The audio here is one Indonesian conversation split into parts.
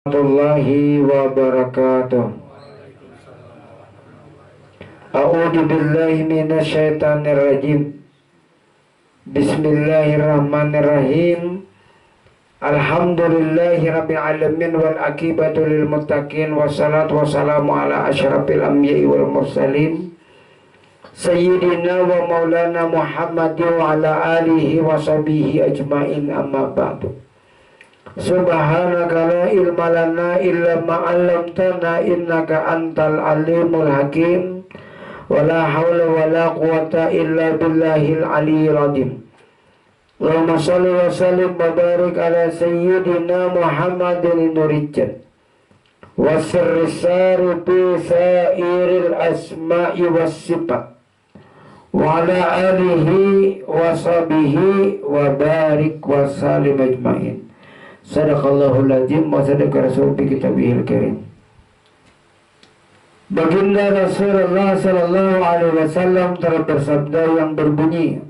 Warahmatullahi wabarakatuh. A'udzu billahi minasyaitonir rajim. Bismillahirrahmanirrahim. Alhamdulillahi rabbil alamin wal aqibatu lil muttaqin wassalatu wassalamu ala asyrafil anbiya'i wal mursalin sayyidina wa maulana Muhammadin wa ala alihi wa sahbihi ajmain, amma ba'du. Subhanaka la ilma lana illa ma 'allamtana innaka antal alimul hakim. Wala haula wala quwata illa billahil aliyyil azim. Allahumma shalli wa sallim wa barik ala sayyidina Muhammadin nurijat wa sirri sari bi sairil asma'i was sifat wa ala alihi wa sahbihi wa barik wa sallim ajma'in. Sadaqallahul azim wa sadaqa rasul bi kitabihil karim. Baginda Rasulullah sallallahu alaihi wasallam telah bersabda yang berbunyi,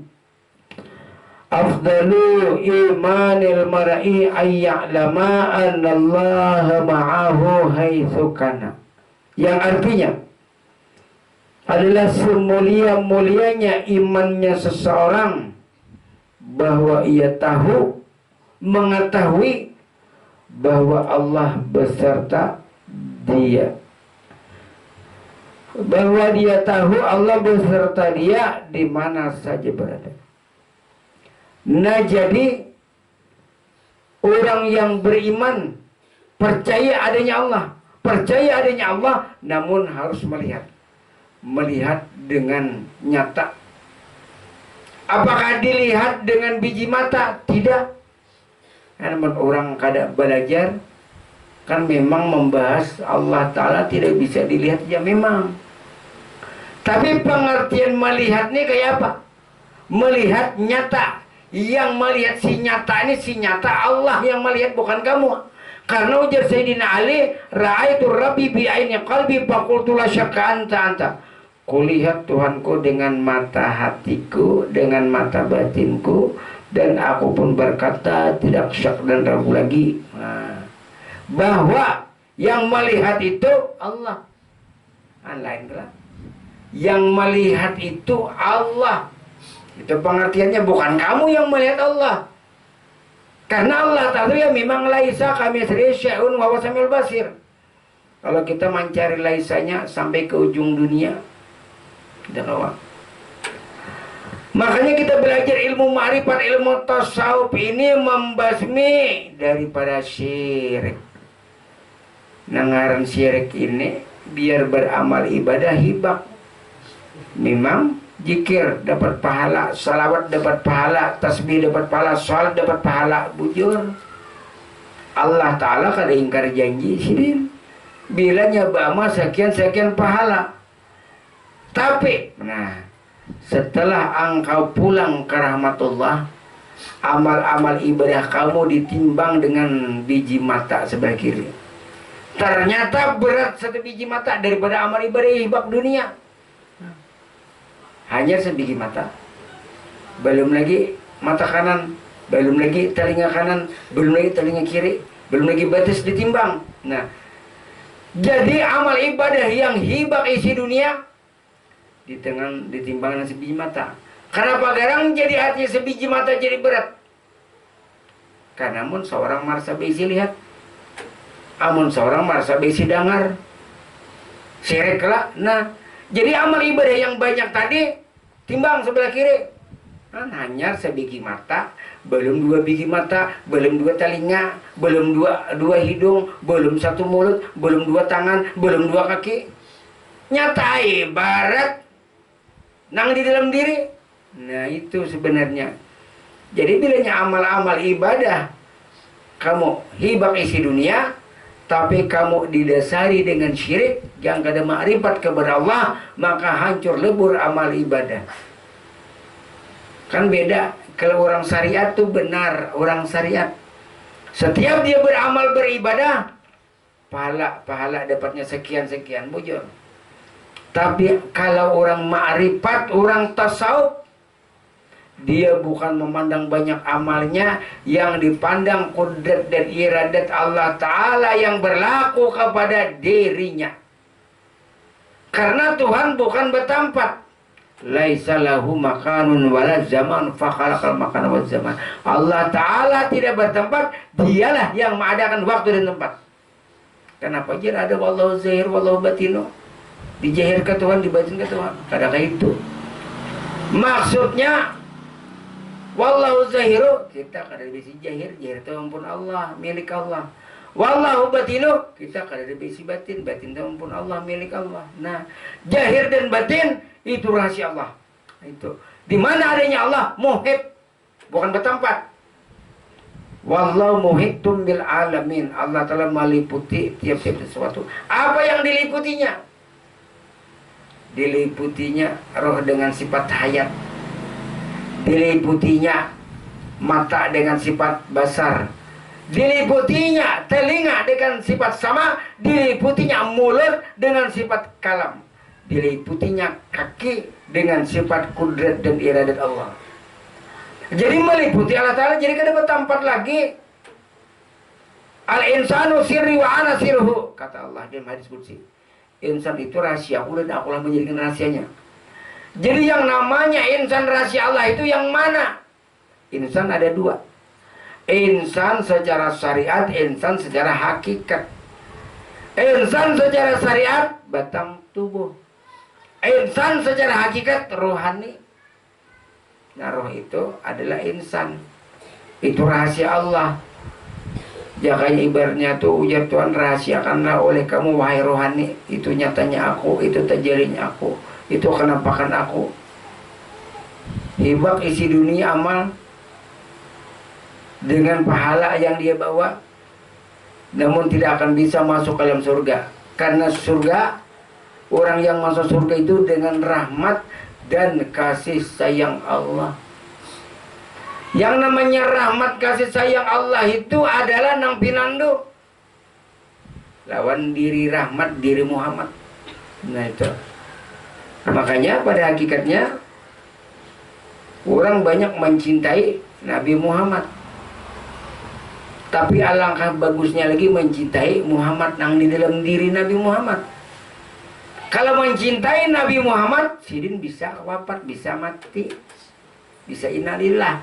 afdalu imanil mar'i ay ya'lama annallaha ma'ahu haitsu kana. Yang artinya adalah semulia-mulianya imannya seseorang bahwa ia mengetahui bahwa Allah beserta dia, bahwa dia tahu Allah beserta dia di mana saja berada. Nah, jadi orang yang beriman percaya adanya Allah, namun harus melihat dengan nyata. Apakah dilihat dengan biji mata? Tidak. Namun orang kada belajar kan memang membahas Allah Ta'ala tidak bisa dilihat, ya memang. Tapi pengertian melihat ini kayak apa? Melihat nyata. Yang melihat si nyata ini, si nyata Allah yang melihat, bukan kamu. Karena ujar Sayyidina Ali, ra'aitu rabbi bi'aini qalbi faqultu la syakka anta. Kulihat Tuhanku dengan mata hatiku, dengan mata batinku, dan aku pun berkata tidak syak dan ragu lagi. Bahwa yang melihat itu Allah. Lain lah. Yang melihat itu Allah. Itu pengertiannya, bukan kamu yang melihat Allah. Karena Allah tahu ya memang laisa kamitslihi syai'un wa huwas samiul basir. Kalau kita mencari laisanya sampai ke ujung dunia, tidak lewat. Makanya kita belajar ilmu ma'rifat, ilmu tasawuf ini membasmi daripada syirik. Nangaran syirik ini biar beramal ibadah hibak. Memang zikir dapat pahala, salawat dapat pahala, tasbih dapat pahala, salat dapat pahala, bujur. Allah Ta'ala kada ingkar janji sidin. Bila nyoba amal sekian-sekian pahala. Tapi, setelah engkau pulang ke rahmatullah, amal-amal ibadah kamu ditimbang dengan biji mata sebelah kiri. Ternyata berat satu biji mata daripada amal ibadah hibak dunia. Hanya sebiji mata. Belum lagi mata kanan, belum lagi telinga kanan, belum lagi telinga kiri, belum lagi batis ditimbang. Nah, jadi amal ibadah yang hibak isi dunia ditimbang dengan sebiji mata. Kenapa garang jadi hati sebiji mata jadi berat? Karena mun seorang merasa bisi lihat, amun seorang merasa bisi dengar, syirik lah. Nah, jadi amal ibadah yang banyak tadi timbang sebelah kiri. Hanya sebiji mata, belum dua biji mata, belum dua telinga, belum dua hidung, belum satu mulut, belum dua tangan, belum dua kaki. Nyata ibarat nang di dalam diri. Nah, itu sebenarnya. Jadi bilanya amal-amal ibadah kamu hibak isi dunia, tapi kamu didasari dengan syirik yang kada ma'rifat kepada Allah, maka hancur lebur amal ibadah. Kan beda. Kalau orang syariat tuh benar, orang syariat setiap dia beramal beribadah, pahala dapatnya sekian-sekian, bujur. Tapi kalau orang ma'rifat, orang tasawuf, Dia bukan memandang banyak amalnya, yang dipandang kudrat dan iradat Allah Ta'ala yang berlaku kepada dirinya. Karena Tuhan bukan bertempat. Laisa lahu makanun wala zaman fakhalaqal makana waz zaman. Allah Ta'ala tidak bertempat, dialah yang mengadakan waktu dan tempat. Kenapa jadi ada wallahu zahir wallahu batinu? Dijahir ke Tuhan, dibatin ke Tuhan. Adakah itu? Maksudnya wallahu zahiru, kita kada bisi jahir, jahir itu ampun Allah, milik Allah. Wallahu batinu, kita kada bisi batin, batin itu ampun Allah, milik Allah. Nah, jahir dan batin itu rahasia Allah. Itu. Di mana adanya Allah? Muhit, bukan bertempat. Wallahu muhitum bil alamin. Allah telah meliputi tiap-tiap sesuatu. Apa yang diliputinya? Diliputinya roh dengan sifat hayat. Diliputinya mata dengan sifat basar. Diliputinya telinga dengan sifat sama. Diliputinya mulut dengan sifat kalam. Diliputinya kaki dengan sifat kudrat dan iradat Allah. Jadi meliputi Allah Ta'ala, jadi kada bertempat lagi. Al-insanu sirri wa ana sirruhu, kata Allah dalam hadis qudsi. Insan itu rahasia aku dan akulah menjadikan rahasianya. Jadi yang namanya insan rahasia Allah itu yang mana? Insan ada dua. Insan secara syariat, insan secara hakikat. Insan secara syariat, batang tubuh. Insan secara hakikat, rohani. Nah, roh itu adalah insan. Itu rahasia Allah. Jakanya ibaratnya tuh ujar Tuhan, rahasiakanlah oleh kamu wahai rohani. Itu nyatanya aku, itu tajirinya aku, itu kenampakan aku. Hibak isi dunia amal dengan pahala yang dia bawa, namun tidak akan bisa masuk ke dalam surga. Karena surga, orang yang masuk surga itu dengan rahmat dan kasih sayang Allah. Yang namanya rahmat kasih sayang Allah itu adalah nang pinando lawan diri rahmat diri Muhammad. Nah itu. Makanya pada hakikatnya orang banyak mencintai Nabi Muhammad. Tapi alangkah bagusnya lagi mencintai Muhammad nang di dalam diri Nabi Muhammad. Kalau mencintai Nabi Muhammad, sidin bisa wafat, bisa mati, bisa innalillah.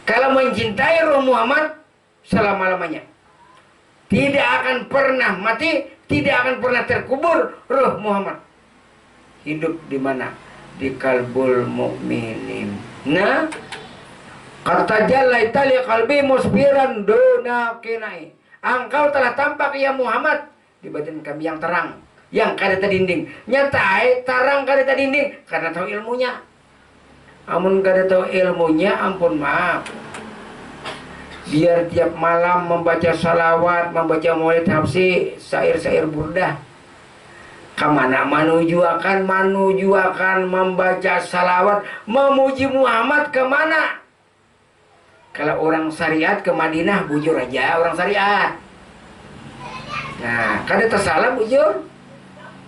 Kalau mencintai Roh Muhammad selama-lamanya, tidak akan pernah mati, tidak akan pernah terkubur Roh Muhammad. Hidup di mana? Di kalbul mukminin. Nah, kata Jalla Itali kalbi musbiran dona kinai. Engkau telah tampak ya Muhammad di batin kami yang terang, yang kada tadinding. Nyatai tarang kada tadinding karena tahu ilmunya. Amun kada tahu ilmunya, ampun maaf. Biar tiap malam membaca salawat, membaca maulid hafsi, syair-syair burdah. Kemana menuju akan membaca salawat, memuji Muhammad kemana? Kalau orang syariat ke Madinah, bujur aja orang syariat. Nah, kada tersalah bujur.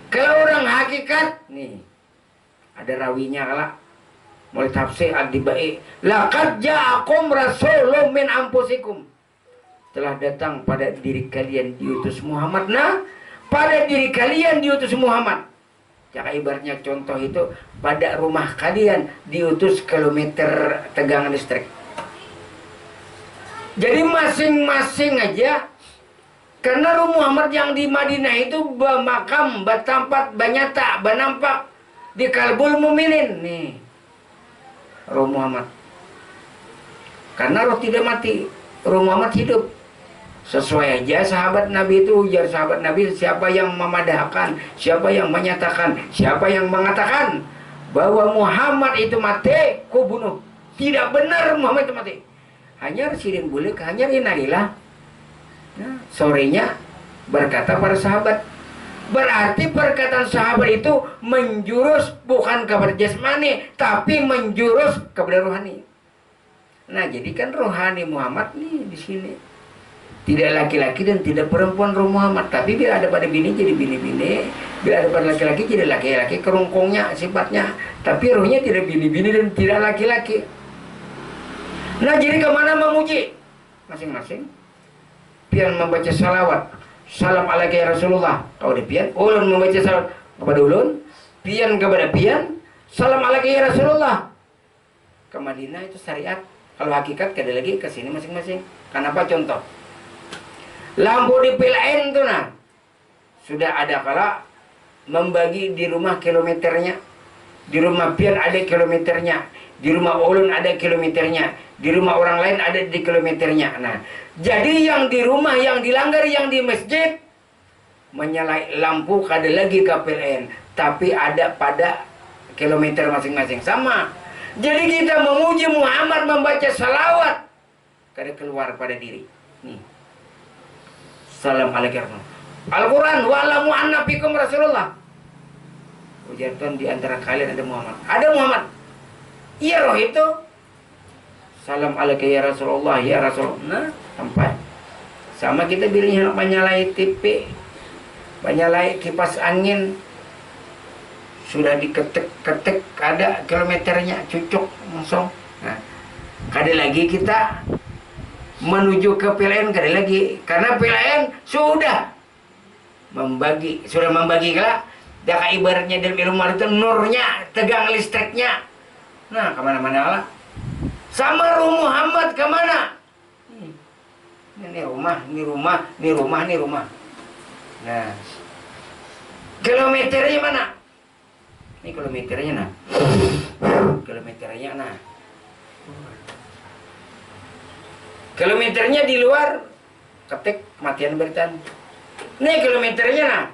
Kalau orang hakikat, nih ada rawinya kala. Mulai tafsir ad-dibai, laqad ja'akum rasulun min anfusikum. Telah datang pada diri kalian diutus Muhammad. Nah, pada diri kalian diutus Muhammad. Jaka ibaratnya contoh itu, pada rumah kalian diutus kilometer tegangan listrik. Jadi masing-masing aja. Karena Roh Muhammad yang di Madinah itu bermakam, bertampat, banyata, bernampak di kalbul muminin. Nih Roh Muhammad. Karena roh tidak mati, Roh Muhammad hidup. Sesuai aja sahabat Nabi itu, ujar sahabat Nabi, siapa yang memadahkan, siapa yang menyatakan, siapa yang mengatakan bahwa Muhammad itu mati, ku bunuh. Tidak benar Muhammad itu mati. Hanya sidin boleh, hanya innalillah. Nah, sorenya berkata para sahabat. Berarti perkataan sahabat itu menjurus bukan kepada jasmani, tapi menjurus kepada rohani. Nah, jadi kan rohani Muhammad nih di sini. Tidak laki-laki dan tidak perempuan Roh Muhammad, tapi bila ada pada bini jadi bini-bini, bila ada pada laki-laki jadi laki-laki, kerongkongnya sifatnya. Tapi rohnya tidak bini-bini dan tidak laki-laki. Nah jadi kemana memuji? Masing-masing. Pian membaca salawat. Salam alaika ya Rasulullah. Kau di pian. Ulun membaca salawat kepada ulun. Pian kepada pian. Salam alaika ya Rasulullah. Ke Madinah itu syariat. Kalau hakikat kada lagi ke sini masing-masing. Kenapa contoh? Lampu di PLN tuh nah. Sudah ada kala membagi di rumah kilometernya. Di rumah pian ada kilometernya. Di rumah ulun ada kilometernya. Di rumah orang lain ada di kilometernya. Nah, jadi yang di rumah, yang dilanggar, yang di masjid menyalai lampu kada lagi ke PLN. Tapi ada pada kilometer masing-masing. Sama. Jadi kita memuji Muhammad membaca salawat. Kada keluar pada diri. Nih. Salam alaikum. Al-Quran. Wa'alamu anna fikum Rasulullah. Ujar Tuhan di antara kalian ada Muhammad. Ada Muhammad. Iya roh itu. Salam alaikum ya Rasulullah. Ya Rasulullah. Nah, sampai. Sama kita bilangnya menyalai TV. Menyalai kipas angin. Sudah diketik-ketik, ada kilometernya, cucuk langsung. Nah, kada lagi kita menuju ke PLN, kada lagi. Karena PLN sudah membagi kala. Dah ibaratnya dalam ilmu itu nurnya, tegang listriknya. Nah, kemana-mana lah. Sama Ruh Muhammad kemana? Ini rumah, ini rumah, ini rumah, ini rumah. Nah, kilometernya mana? Ini kilometernya nah. Kilometernya nah. Kilometernya di luar ketik matian beritan. Ini kilometernya nah.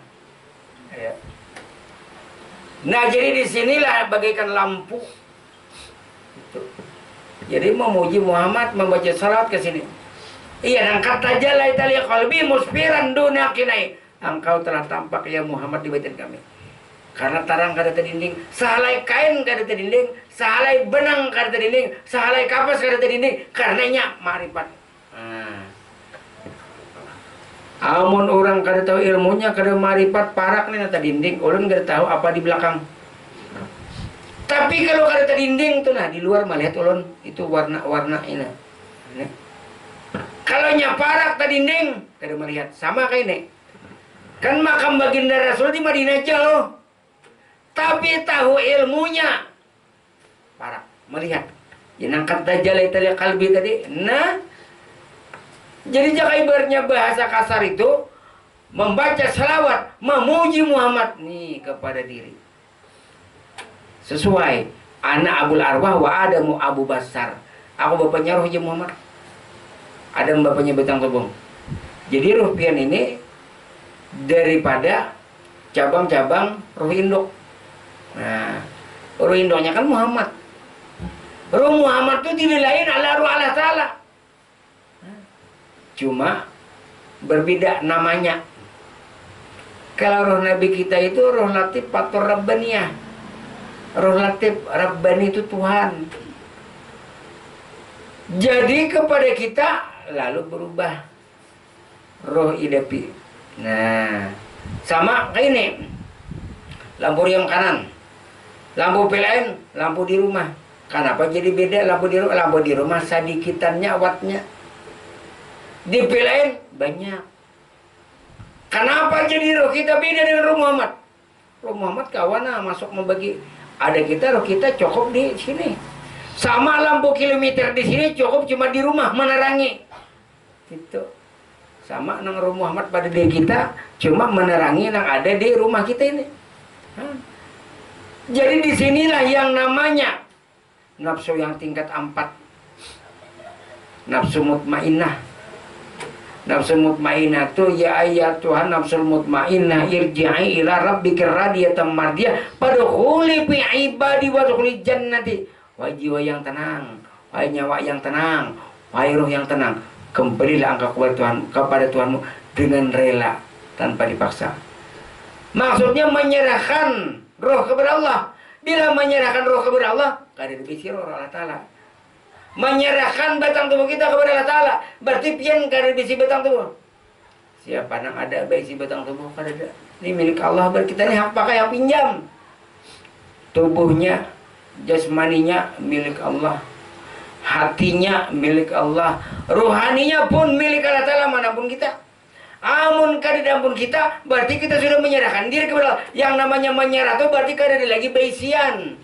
Ya. Nah, jadi disinilah bagaikan lampu. Itu. Jadi memuji Muhammad membaca salat ke sini. Iya, dan kata jalla italia qalbi musfiran dunia kinai. Engkau telah tampak ya Muhammad di batin kami. Karena tarang kada terdinding, sahalai kain kada terdinding, sahalai benang kada terdinding, sahalai kapas kada terdinding, karenanya marifat. Amun orang kada tahu ilmunya, kada marifat parak nih nata dinding, orang kada tahu apa di belakang. Tapi kalau kada terdinding tuh nah di luar melihat ulun itu warna-warna ini. Kalau nyaparak tadi dinding kada melihat sama kayak ini. Kan makam baginda Rasul di Madinah jauh. Tapi tahu ilmunya para melihat yang kata jalai tali kalbi tadi. Nah, jadi jika ibaratnya bahasa kasar itu membaca salawat, memuji Muhammad nih kepada diri. Sesuai anak Abul Arwah wa Adamu Abu Basar. Aku bapaknya Roh Muhammad. Adam bapaknya Betang Tobong. Jadi Roh Pian ini daripada cabang-cabang Roh Induk. Nah, Roh Induknya kan Muhammad. Roh Muhammad itu tidak lain ala Roh Allah Ta'ala. Cuma berbeda namanya. Kalau Roh Nabi kita itu Roh Latif Patur Rabbaniyah. Roh Latif Rabbani itu Tuhan. Jadi kepada kita lalu berubah Roh Idapi. Nah, sama kayak ini. Lampu yang kanan. Lampu PLN, lampu di rumah. Kenapa jadi beda lampu di rumah? Lampu di rumah sadikitannya wattnya. Di PLN banyak. Kenapa jadi roh kita beda dengan Roh Muhammad? Roh Muhammad kawana masuk membagi. Ada kita, roh kita cukup di sini. Sama lampu kilometer di sini cukup cuma di rumah menerangi. Itu. Sama nang Roh Muhammad pada diri kita cuma menerangi yang ada di rumah kita ini. Jadi disinilah yang namanya nafsu yang tingkat 4. Nafsu mutmainnah. Nafsu mutmainnah itu ya ayat Tuhan nafsul mutmainnah irji'i ila rabbikir radiyatan mardiyah fadkhuli fi ibadi wadkhuli jannati. Wahai jiwa yang tenang, wahai nyawa yang tenang, wahai roh yang tenang, kembalilah engkau kepada Tuhanmu dengan rela tanpa dipaksa. Maksudnya menyerahkan roh kepada Allah. Bila menyerahkan roh kepada Allah, kada dibisi roh Allah Ta'ala. Menyerahkan batang tubuh kita kepada Allah Ta'ala, berarti pian kada dibisi batang tubuh. Siapa nang ada bisi batang tubuh kada ada. Ini milik Allah, berarti kita ini hak pakai, hak pinjam. Tubuhnya, jasmaninya milik Allah. hatinya milik Allah, rohaninya pun milik Allah Ta'ala manapun kita. Amun kadadampun kita, berarti kita sudah menyerahkan diri kepada Allah. Yang namanya menyerah itu berarti kada ada lagi baisian.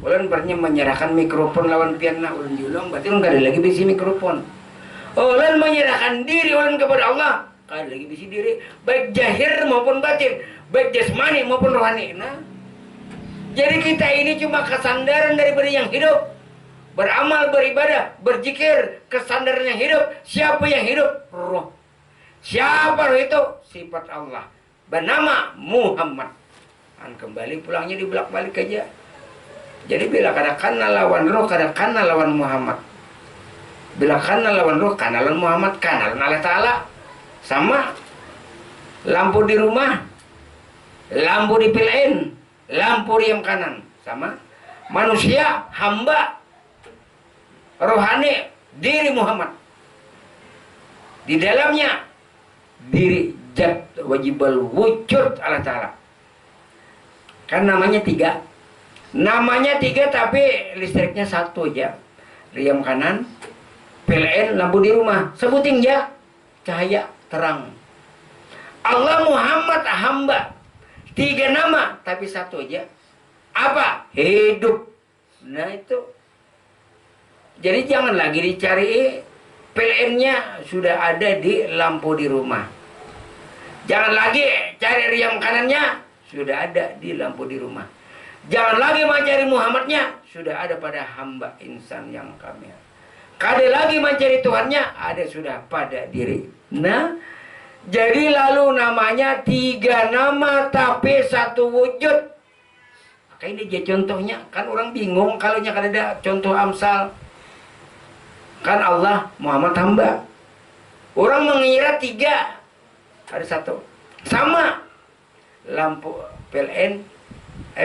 Ulan berarti menyerahkan mikrofon lawan piana ulan julung, berarti ulan kada lagi bisi mikrofon. Ulan menyerahkan diri ulan kepada Allah, kada lagi bisi diri, baik zahir maupun batin, baik jasmani maupun rohani. Nah, jadi kita ini cuma kesandaran daripada yang hidup. Beramal, beribadah, berzikir, kesandaran yang hidup. Siapa yang hidup? Roh. Siapa roh itu? Sifat Allah. Bernama Muhammad. Kembali pulangnya dibelak-balik aja. Jadi bila kadakan lawan roh, kadakan lawan Muhammad. Bila kana lawan roh, kana lawan Muhammad, kana lawan Allah Ta'ala. Sama. Lampu di rumah, lampu di PLN, lampu di yang kanan. Sama. Manusia, hamba, rohani, diri Muhammad. Di dalamnya diri zat wajibal wujud Allah Ta'ala. Kan namanya tiga. Namanya tiga tapi listriknya satu aja. Riam kanan, PLN, lampu di rumah. Sebutin ya, cahaya terang. Allah Muhammad hamba. Tiga nama tapi satu aja. Apa? Hidup. Nah itu. Jadi jangan lagi dicari, PLN-nya sudah ada di lampu di rumah. Jangan lagi cari riam kanannya, sudah ada di lampu di rumah. Jangan lagi mencari Muhammadnya, sudah ada pada hamba insan yang kami. Kada lagi mencari Tuhannya, ada sudah pada diri. Nah, jadi lalu namanya tiga nama tapi satu wujud. Maka ini dia contohnya. Kan orang bingung kalau kada ada contoh amsal. Kan Allah, Muhammad hamba. Orang mengira tiga, ada satu. Sama. Lampu PLN,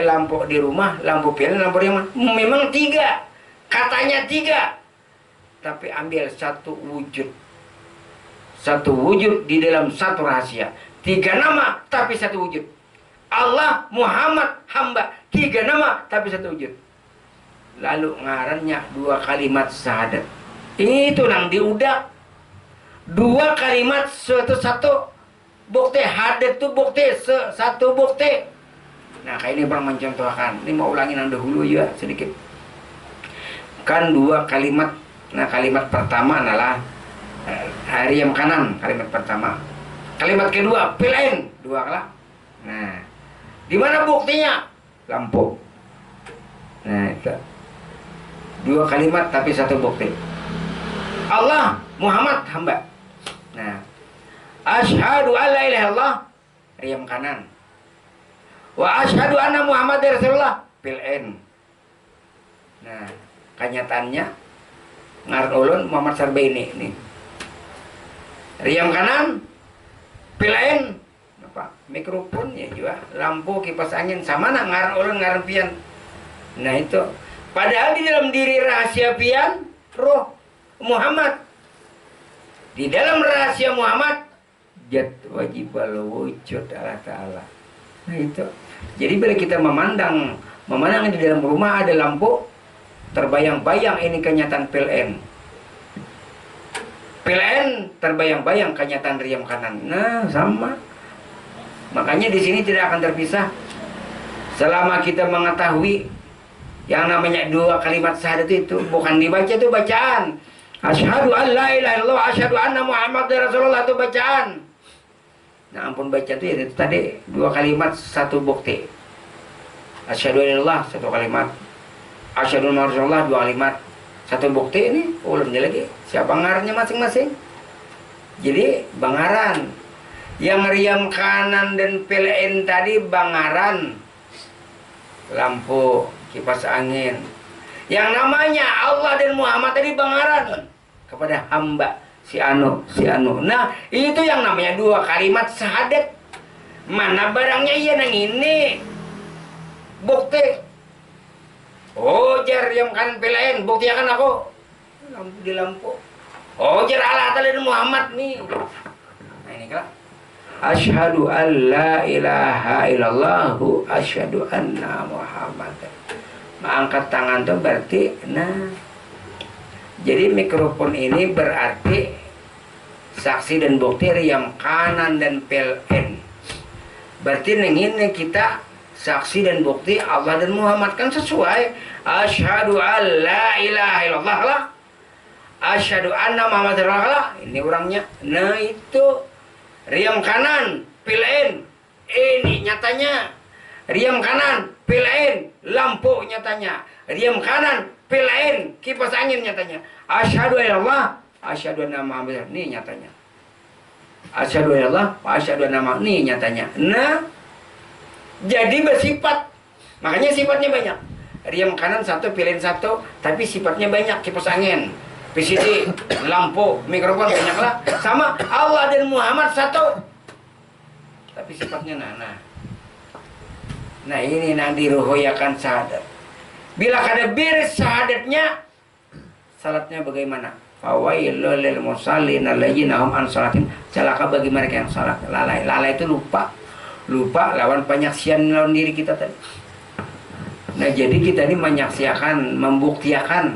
lampu di rumah, lampu PLN, lampu di rumah. Memang tiga. Katanya tiga. Tapi ambil satu wujud. Satu wujud di dalam satu rahasia. Tiga nama, tapi satu wujud. Allah, Muhammad, hamba. Tiga nama, tapi satu wujud. Lalu ngarannya dua kalimat syahadat. Itu nang diudak. Dua kalimat satu bukti. Hadat itu bukti, satu bukti. Nah kayak ini bang mencontohkan. Ini mau ulangin yang dahulu juga sedikit. Kan dua kalimat. Nah kalimat pertama adalah hari yang kanan. Kalimat pertama. Kalimat kedua PLN. Dua kalah. Nah di mana buktinya? Lampu. Nah itu. Dua kalimat tapi satu bukti. Allah, Muhammad, hamba. Nah, asyhadu an la ilaha illallah, riam kanan. Wa asyhadu anna Muhammad Rasulullah, PLN. Nah, kenyataannya ngaran ulun Muhammad Sarbaini nih. Riam kanan, PLN, apa? Mikrofon ya juga, lampu, kipas angin sama nak ngaran ulun ngaran pian. Nah itu, padahal di dalam diri rahasia pian, roh Muhammad. Di dalam rahasia Muhammad zat wajibal wujud Allah Ta'ala. Nah itu. Jadi bila kita memandang di dalam rumah ada lampu, terbayang-bayang ini kenyataan PLN. PLN terbayang-bayang kenyataan riam kanan. Nah sama. Makanya di sini tidak akan terpisah. Selama kita mengetahui yang namanya dua kalimat syahadat itu bukan dibaca, itu bacaan. Asyhadu an la ilaha illallah, asyhadu anna Muhammad Rasulullah, itu bacaan. Nah ampun baca itu ya itu tadi dua kalimat satu bukti. Asyhadu an la satu kalimat. Asyhadu anna Rasulullah dua kalimat. Satu bukti ini ulumnya lagi. Siapa ngarannya masing-masing. Jadi bangaran. Yang riam kanan dan PLN tadi bangaran. Lampu, kipas angin. Yang namanya Allah dan Muhammad tadi bangaran kepada hamba si anu. Nah itu yang namanya dua kalimat syahadat. Mana barangnya iya nang ini bukti. Oh jar yang kan PLN bukti akan aku lampu di lampu. Oh jar Allah Ta'ala dan Muhammad nih. Nah ini kan asyhadu an la ilaha illallah, asyhadu anna Muhammad. Angkat tangan tuh berarti nah Jadi mikrofon ini berarti saksi dan bukti riam kanan dan PLN. Berarti ini kita saksi dan bukti Allah dan Muhammad, kan sesuai. Asyhadu an la ilaha illallah lah, asyhadu anna Muhammad rasulullah. Ini orangnya. Nah itu riam kanan PLN, ini nyatanya. Riam kanan PLN, lampu nyatanya. Riam kanan PLN, kipas angin nyatanya. Asyhadu illallah, asyhadu anna Muhammad, ini nyatanya. Asyhadu illallah, asyhadu anna Muhammad, ini nyatanya. Nah, jadi bersifat. Makanya sifatnya banyak. Riam kanan satu, PLN satu, tapi sifatnya banyak. Kipas angin, PCD, lampu, mikrofon banyak lah. Sama Allah dan Muhammad satu, tapi sifatnya nah ini nanti ruhoyakan syahadat. Bila kada beres syahadatnya, salatnya bagaimana? Fawailul lil musallin alladzina hum an salatin. Celaka bagi mereka yang salat lalai. Lalai itu lupa lawan penyaksian lawan diri kita tadi. Nah jadi kita ini menyaksikan, membuktikan,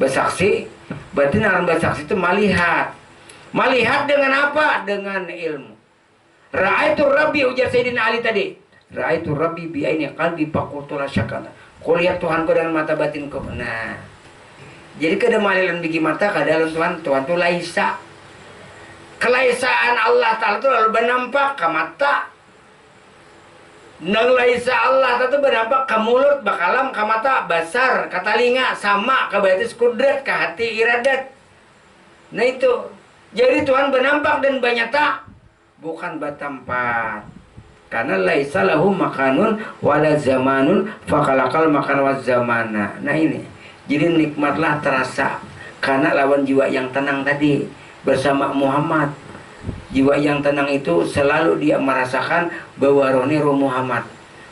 bersaksi. Berarti dalam bersaksi itu melihat dengan apa? Dengan ilmu. Ra'aitu Rabbi, ujar Sayyidina Ali tadi. Ra'aitu Rabbi bi'aini qalbi faqultu la syakka. Kau lihat Tuhanku dengan mata batinku. Nah, jadi kada malilan bigi mata kada lawan Tuhan tu laisa. Kelaisaan Allah Ta'ala itu lalu bernampak ke mata. Nang laisa Allah Ta'ala itu bernampak ke mulut, bakalam, ke mata, basar, ke telinga, sama ke batis kudrat, ke hati iradat. Nah itu. Jadi Tuhan bernampak dan bernyata, bukan bertempat. Karena laisa lahu makanun wala zamanun fakalakal makan wa zamana. Nah ini. Jadi nikmatlah terasa karena lawan jiwa yang tenang tadi bersama Muhammad. Jiwa yang tenang itu selalu dia merasakan bahwa rohnya roh Muhammad.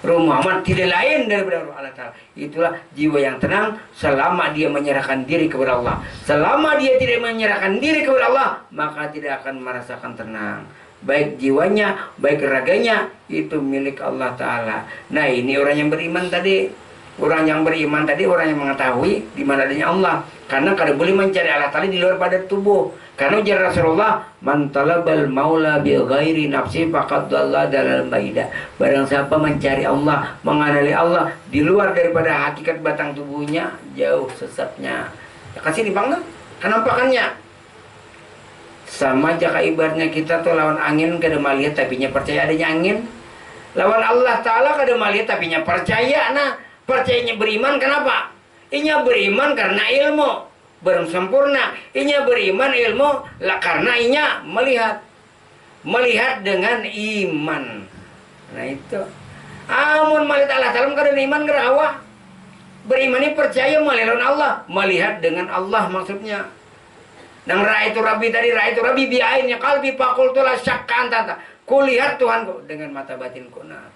Roh Muhammad tidak lain daripada roh Allah Ta'ala. Itulah jiwa yang tenang selama dia menyerahkan diri kepada Allah. Selama dia tidak menyerahkan diri kepada Allah, maka tidak akan merasakan tenang. Baik jiwanya, baik raganya, itu milik Allah Ta'ala. Nah ini orang yang beriman tadi. Orang yang beriman tadi, orang yang mengetahui di mana adanya Allah. Karena kada boleh mencari Allah Ta'ala di luar pada tubuh. Karena ujar Rasulullah, man talabal maula bi ghairi nafsi faqad dhalla dalal baida. Barang siapa mencari Allah, mengenali Allah di luar daripada hakikat batang tubuhnya, jauh sesatnya. Kasih dipanggang kenampakannya. Sama jaka ibaratnya kita tuh lawan angin kada melihat tapinya percaya adanya angin. Lawan Allah Ta'ala kada melihat tapinya percaya. Nah, percayanya beriman kenapa? Inya beriman karena ilmu belum sempurna. Inya beriman ilmu lah karena inya melihat dengan iman. Nah itu. Amun melihat Allah Ta'ala kada iman gerawa. Beriman ini percaya melihat Allah, melihat dengan Allah maksudnya. Nang ra'aitu Rabbi tadi, ra'aitu Rabbi bi'aini qalbi faqultu la syakka anta. Kulihat Tuhanku dengan mata batinku. Nah.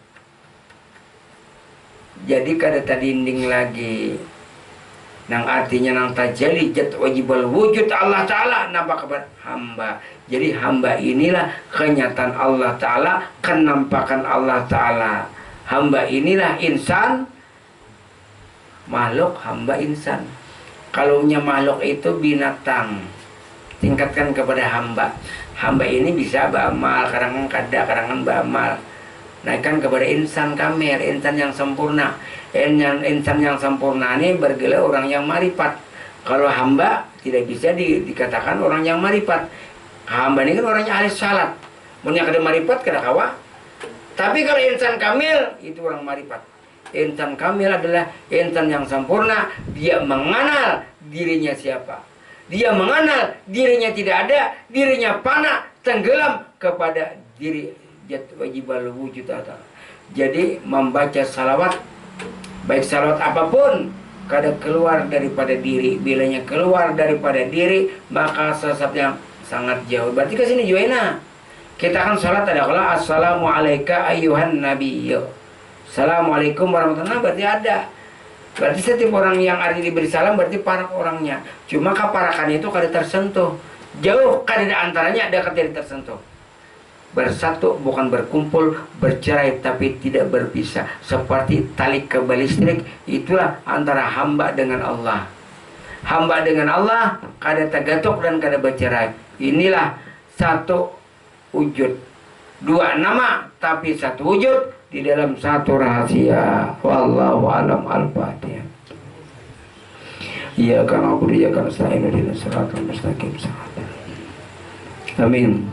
Jadi kada tadinding lagi. Nang artinya nang tajalli jat wajibal wujud Allah Ta'ala nampak kepada hamba. Jadi hamba inilah kenyataan Allah Ta'ala, kenampakan Allah Ta'ala. Hamba inilah insan, makhluk hamba insan. Kalaunya makhluk itu binatang, tingkatkan kepada hamba. Hamba ini bisa beramal, kadang kada, kadang beramal. Naikkan kepada insan kamil, insan yang sempurna. Insan yang sempurna ini bergelar orang yang marifat. Kalau hamba tidak bisa dikatakan orang yang marifat. Hamba ini kan orangnya ahli salat. Punya kada marifat kada kawa. Tapi kalau insan kamil itu orang marifat. Insan kamil adalah insan yang sempurna. Dia mengenal dirinya siapa. Dia mengenal dirinya tidak ada, dirinya fana, tenggelam kepada diri jat wajibal wujud Allah. Jadi membaca salawat, baik salawat apapun, kada keluar daripada diri. Bilanya keluar daripada diri, maka sesatnya sangat jauh. Berarti ke sini Juwaina. Kita kan salat ada kalau assalamu alayka ayyuhan nabiyyu. Assalamualaikum warahmatullahi wabarakatuh. Berarti ada. Berarti setiap orang yang ada diberi salam berarti parak orangnya. Cuma kaparakannya itu kada tersentuh. Jauh kada antaranya ada tidak tersentuh. Bersatu bukan berkumpul, bercerai tapi tidak berpisah. Seperti tali kabel listrik, itulah antara hamba dengan Allah. Hamba dengan Allah kada tagatok dan kada bercerai. Inilah satu wujud, dua nama tapi satu wujud di dalam satu rahasia. Wallahu alam. Al-Fatihah. Iyyaka na'budu wa iyyaka nasta'in ihdinas siratal mustaqim. Amin.